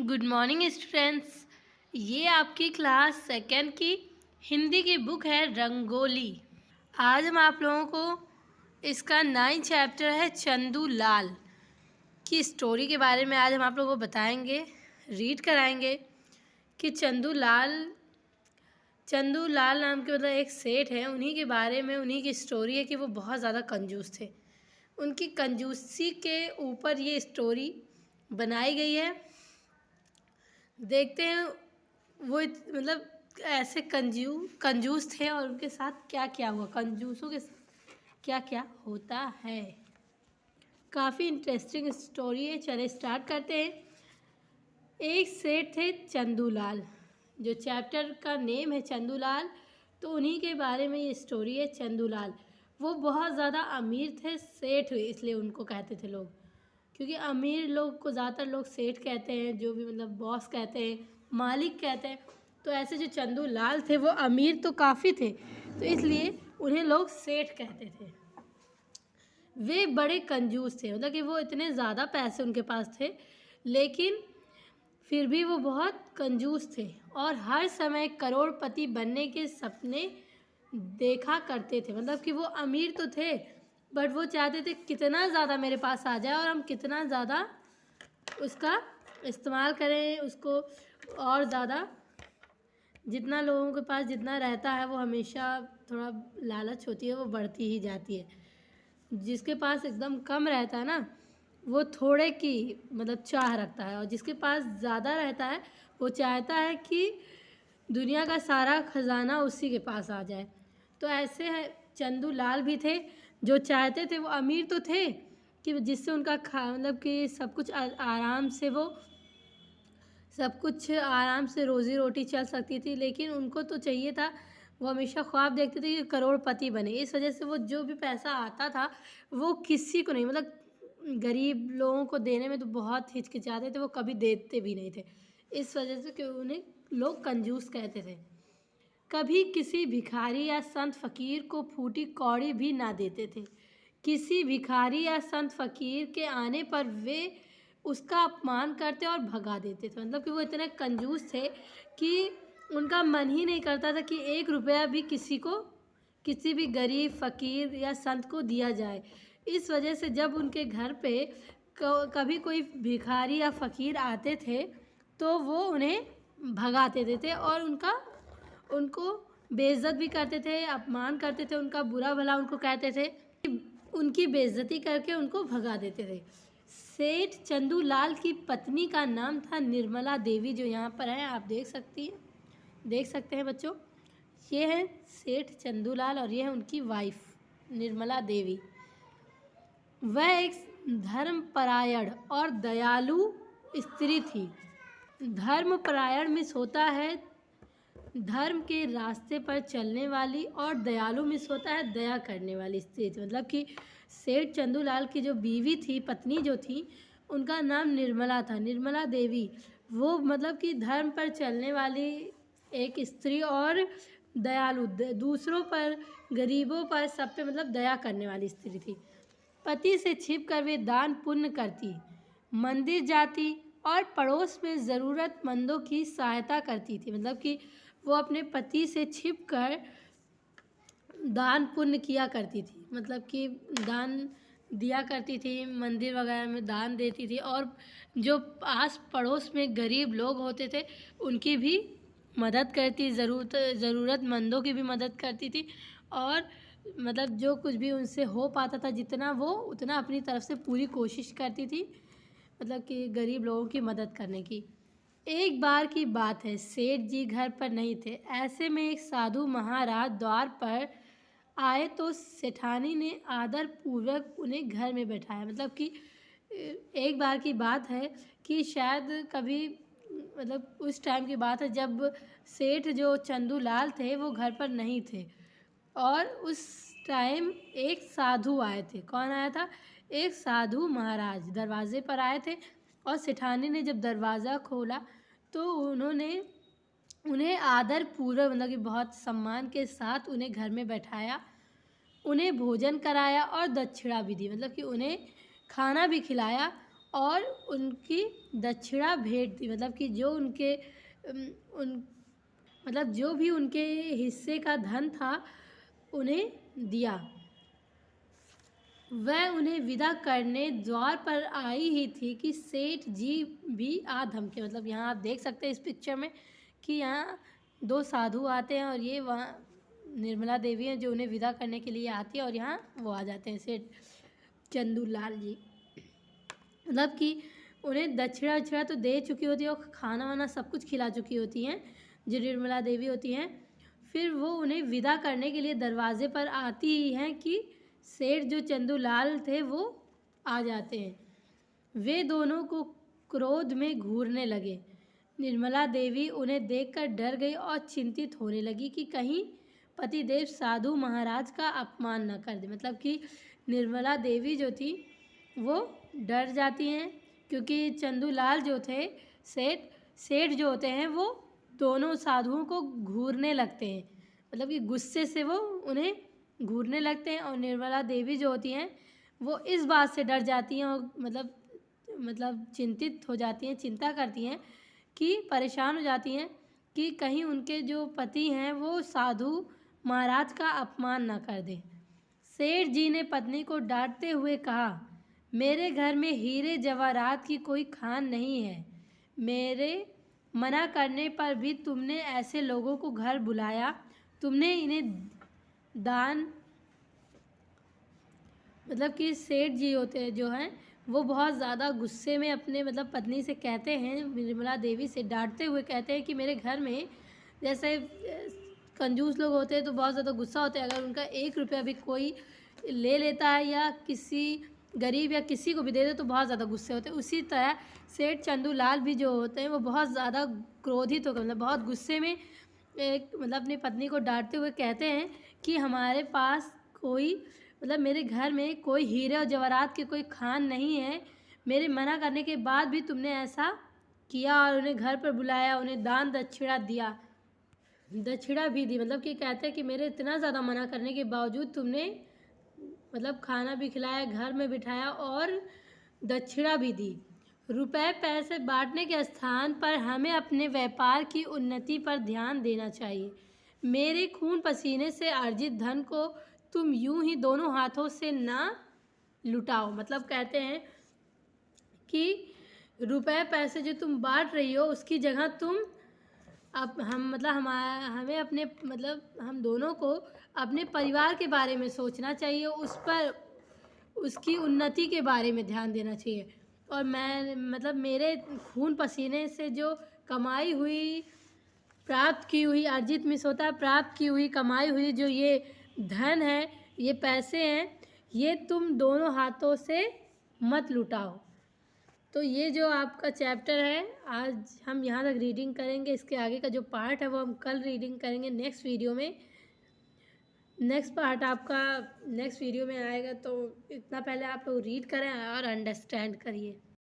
Good morning students. ये आपकी class second की हिंदी की बुक है रंगोली। आज हम आप लोगों को इसका 9 चैप्टर है चंदू लाल की स्टोरी के बारे में आज हम आप लोगों को बताएंगे, रीड कराएंगे कि चंदू लाल नाम के एक सेठ हैं। उन्हीं के बारे में उन्हीं की स्टोरी है कि वो बहुत ज़्यादा कंजूस थे। उनकी कंजूसी के ऊपर ये स्टोरी बनाई गई है। देखते हैं वो ऐसे कंजूस थे और उनके साथ क्या क्या हुआ, कंजूसों के साथ क्या क्या होता है। काफ़ी इंटरेस्टिंग स्टोरी है। चले स्टार्ट करते हैं। एक सेठ थे चंदूलाल, जो चैप्टर का नेम है चंदूलाल, तो उन्हीं के बारे में ये स्टोरी है। चंदूलाल वो बहुत ज़्यादा अमीर थे, सेठ इसलिए उनको कहते थे लोग, क्योंकि अमीर लोग को ज़्यादातर लोग सेठ कहते हैं, जो भी बॉस कहते हैं, मालिक कहते हैं। तो ऐसे जो चंदू लाल थे वो अमीर तो काफ़ी थे, तो इसलिए उन्हें लोग सेठ कहते थे। वे बड़े कंजूस थे, कि वो इतने ज़्यादा पैसे उनके पास थे, लेकिन फिर भी वो बहुत कंजूस थे और हर समय करोड़पति बनने के सपने देखा करते थे। कि वो अमीर तो थे, बट वो चाहते थे कितना ज़्यादा मेरे पास आ जाए और हम कितना ज़्यादा उसका इस्तेमाल करें, उसको और ज़्यादा। जितना लोगों के पास जितना रहता है वो हमेशा थोड़ा लालच होती है, वो बढ़ती ही जाती है। जिसके पास एकदम कम रहता है ना, वो थोड़े की चाह रखता है, और जिसके पास ज़्यादा रहता है वो चाहता है कि दुनिया का सारा खजाना उसी के पास आ जाए। तो ऐसे है चंदू लाल भी थे, जो चाहते थे, वो अमीर तो थे कि जिससे उनका कि सब कुछ आराम से रोज़ी रोटी चल सकती थी, लेकिन उनको तो चाहिए था, वो हमेशा ख्वाब देखते थे कि करोड़पति बने। इस वजह से वो जो भी पैसा आता था वो किसी को नहीं, गरीब लोगों को देने में तो बहुत हिचकिचाते थे, वो कभी देते भी नहीं थे। इस वजह से कि उन्हें लोग कंजूस कहते थे। कभी किसी भिखारी या संत फकीर को फूटी कौड़ी भी ना देते थे। किसी भिखारी या संत फकीर के आने पर वे उसका अपमान करते और भगा देते थे। कि वो इतने कंजूस थे कि उनका मन ही नहीं करता था कि 1 रुपया भी किसी भी गरीब फकीर या संत को दिया जाए। इस वजह से जब उनके घर पे कभी कोई भिखारी या फकीर आते थे तो वो उन्हें भगा देते थे और उनको बेइज्जत भी करते थे, अपमान करते थे, उनका बुरा भला उनको कहते थे, उनकी बेइज्जती करके उनको भगा देते थे। सेठ चंदूलाल की पत्नी का नाम था निर्मला देवी, जो यहाँ पर है, आप देख सकते हैं बच्चों। ये है सेठ चंदूलाल और ये है उनकी वाइफ निर्मला देवी। वह एक धर्मपरायण और दयालु स्त्री थी। धर्मपरायण मिस होता है धर्म के रास्ते पर चलने वाली, और दयालु मिस होता है दया करने वाली स्त्री थी। कि सेठ चंदूलाल की जो बीवी थी, पत्नी जो थी, उनका नाम निर्मला था, निर्मला देवी। वो कि धर्म पर चलने वाली एक स्त्री और दयालु, दूसरों पर, गरीबों पर, सब पे दया करने वाली स्त्री थी। पति से छिप कर वे दान पुण्य करती, मंदिर जाती और पड़ोस में ज़रूरतमंदों की सहायता करती थी। कि वो अपने पति से छिपकर दान पुण्य किया करती थी, कि दान दिया करती थी, मंदिर वगैरह में दान देती थी, और जो आस पड़ोस में गरीब लोग होते थे उनकी भी मदद करती, ज़रूरतमंदों की भी मदद करती थी, और जो कुछ भी उनसे हो पाता था, जितना वो उतना अपनी तरफ से पूरी कोशिश करती थी, कि गरीब लोगों की मदद करने की। एक बार की बात है, सेठ जी घर पर नहीं थे। ऐसे में एक साधु महाराज द्वार पर आए तो सेठानी ने आदर पूर्वक उन्हें घर में बैठाया। कि एक बार की बात है कि शायद कभी उस टाइम की बात है जब सेठ जो चंदूलाल थे वो घर पर नहीं थे, और उस टाइम एक साधु आए थे। कौन आया था? एक साधु महाराज दरवाजे पर आए थे, और सेठानी ने जब दरवाज़ा खोला तो उन्हें आदर पूर्वक, कि बहुत सम्मान के साथ उन्हें घर में बैठाया, उन्हें भोजन कराया और दक्षिणा भी दी। कि उन्हें खाना भी खिलाया और उनकी दक्षिणा भेंट दी, मतलब कि जो उनके उन मतलब जो भी उनके हिस्से का धन था उन्हें दिया। वह उन्हें विदा करने द्वार पर आई ही थी कि सेठ जी भी आ धमके। मतलब यहाँ आप देख सकते हैं इस पिक्चर में कि यहाँ दो साधु आते हैं और ये वहाँ निर्मला देवी हैं जो उन्हें विदा करने के लिए आती है और यहाँ वो आ जाते हैं सेठ चंदूलाल जी। मतलब कि उन्हें दक्षिणा वक्षिणा तो दे चुकी होती है और खाना वाना सब कुछ खिला चुकी होती हैं जो निर्मला देवी होती हैं। फिर वो उन्हें विदा करने के लिए दरवाजे पर आती ही हैं कि सेठ जो चंदूलाल थे वो आ जाते हैं। वे दोनों को क्रोध में घूरने लगे। निर्मला देवी उन्हें देखकर डर गई और चिंतित होने लगी कि कहीं पतिदेव साधु महाराज का अपमान न कर दे। मतलब कि निर्मला देवी जो थी वो डर जाती हैं क्योंकि चंदूलाल जो थे सेठ जो होते हैं वो दोनों साधुओं को घूरने लगते हैं। मतलब कि गुस्से से वो उन्हें घूरने लगते हैं और निर्मला देवी जो होती हैं वो इस बात से डर जाती हैं और मतलब चिंतित हो जाती हैं, चिंता करती हैं कि परेशान हो जाती हैं कि कहीं उनके जो पति हैं वो साधु महाराज का अपमान न कर दें। सेठ जी ने पत्नी को डांटते हुए कहा, मेरे घर में हीरे जवाहरात की कोई खान नहीं है। मेरे मना करने पर भी तुमने ऐसे लोगों को घर बुलाया। तुमने इन्हें दान मतलब कि सेठ जी होते हैं जो हैं वो बहुत ज़्यादा गुस्से में अपने पत्नी से कहते हैं, निर्मला देवी से डांटते हुए कहते हैं कि मेरे घर में जैसे कंजूस लोग होते हैं तो बहुत ज़्यादा गुस्सा होते हैं। अगर उनका 1 रुपया भी कोई ले लेता है या किसी गरीब या किसी को भी दे दे तो बहुत ज़्यादा गुस्से होते हैं। उसी तरह सेठ चंदूलाल भी जो होते हैं वो बहुत ज़्यादा क्रोधित होकर बहुत गुस्से में अपनी पत्नी को डांटते हुए कहते हैं कि हमारे पास कोई मेरे घर में कोई हीरे और जवाहरात की कोई खान नहीं है। मेरे मना करने के बाद भी तुमने ऐसा किया और उन्हें घर पर बुलाया, उन्हें दान दक्षिणा दिया, दक्षिणा भी दी। मतलब कि कहते हैं कि मेरे इतना ज़्यादा मना करने के बावजूद तुमने खाना भी खिलाया, घर में बिठाया और दक्षिणा भी दी। रुपए पैसे बांटने के स्थान पर हमें अपने व्यापार की उन्नति पर ध्यान देना चाहिए। मेरे खून पसीने से अर्जित धन को तुम यूं ही दोनों हाथों से ना लुटाओ। मतलब कहते हैं कि रुपए पैसे जो तुम बांट रही हो उसकी जगह तुम हमें अपने हम दोनों को अपने परिवार के बारे में सोचना चाहिए, उस पर उसकी उन्नति के बारे में ध्यान देना चाहिए। और मैं मेरे खून पसीने से जो कमाई हुई प्राप्त की हुई अर्जित मिस होता है प्राप्त की हुई कमाई हुई जो ये धन है, ये पैसे हैं, ये तुम दोनों हाथों से मत लुटाओ। तो ये जो आपका चैप्टर है आज हम यहाँ तक रीडिंग करेंगे। इसके आगे का जो पार्ट है वो हम कल रीडिंग करेंगे नेक्स्ट वीडियो में। नेक्स्ट पार्ट आपका नेक्स्ट वीडियो में आएगा। तो इतना पहले आप लोग रीड करें और अंडरस्टैंड करिए।